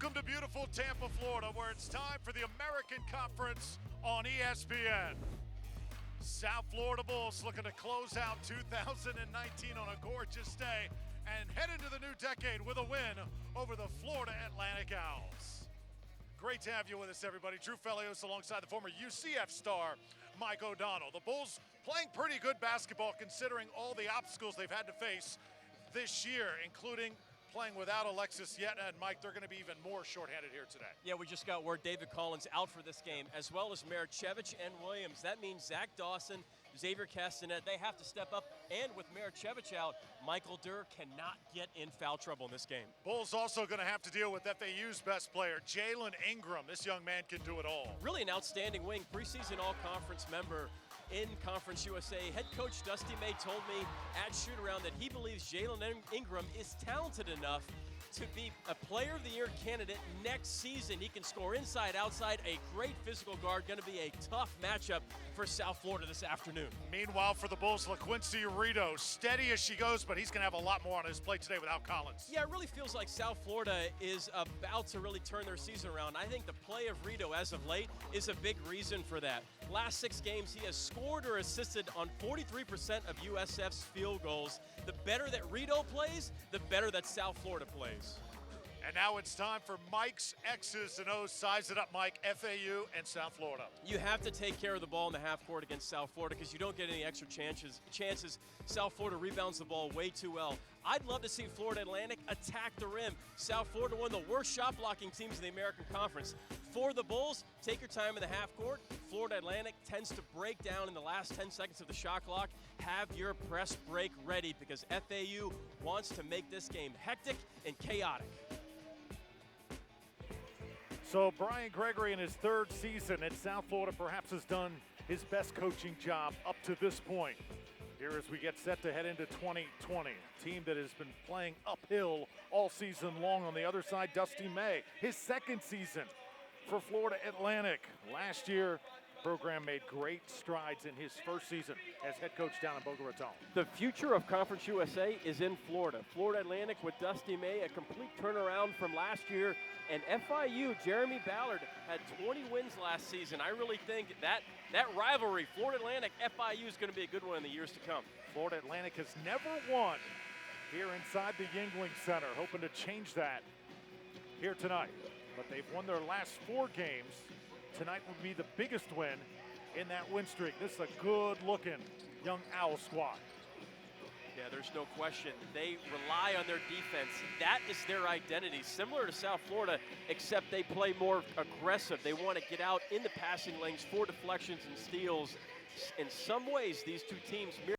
Welcome to beautiful Tampa, Florida, where it's time for the American Conference on ESPN. South Florida Bulls looking to close out 2019 on a gorgeous day and head into the new decade with a win over the Florida Atlantic Owls. Great to have you with us, everybody. Drew Felios alongside the former UCF star, Mike O'Donnell. The Bulls playing pretty good basketball considering all the obstacles they've had to face this year, including playing without Alexis Yetna, and Mike, they're going to be even more shorthanded here today. Yeah, we just got word David Collins out for this game, as well as Marchevich and Williams. That means Zach Dawson, Xavier Castanet, they have to step up, and with Marchevich out, Michael Durr cannot get in foul trouble in this game. Bulls also going to have to deal with FAU's best player, Jalen Ingram. This young man can do it all. Really an outstanding wing, preseason all-conference member in Conference USA. Head coach Dusty May told me at shoot-around that he believes Jalen Ingram is talented enough to be a Player of the Year candidate next season. He can score inside, outside, a great physical guard. Going to be a tough matchup for South Florida this afternoon. Meanwhile, for the Bulls, LaQuincy Rito, steady as she goes, but he's going to have a lot more on his plate today without Collins. Yeah, it really feels like South Florida is about to really turn their season around. I think the play of Rito as of late is a big reason for that. Last 6 games, he has scored or assisted on 43% of USF's field goals. The better that Rito plays, the better that South Florida plays. And now it's time for Mike's X's and O's. Size it up, Mike. FAU and South Florida. You have to take care of the ball in the half court against South Florida because you don't get any extra chances. South Florida rebounds the ball way too well. I'd love to see Florida Atlantic attack the rim. South Florida, one of the worst shot blocking teams in the American Conference. For the Bulls, take your time in the half court. Florida Atlantic tends to break down in the last 10 seconds of the shot clock. Have your press break ready because FAU wants to make this game hectic and chaotic. So Brian Gregory in his 3rd season at South Florida perhaps has done his best coaching job up to this point. Here as we get set to head into 2020, a team that has been playing uphill all season long. On the other side, Dusty May, his 2nd season for Florida Atlantic. Last year, the program made great strides in his 1st season as head coach down in Boca Raton. The future of Conference USA is in Florida. Florida Atlantic with Dusty May, a complete turnaround from last year. And FIU, Jeremy Ballard, had 20 wins last season. I really think that rivalry, Florida Atlantic, FIU, is going to be a good one in the years to come. Florida Atlantic has never won here inside the Yuengling Center, hoping to change that here tonight. But they've won their last 4 games. Tonight would be the biggest win in that win streak. This is a good-looking young Owl squad. Yeah, there's no question. They rely on their defense. That is their identity, similar to South Florida, except they play more aggressive. They want to get out in the passing lanes for deflections and steals. In some ways, these two teams mirror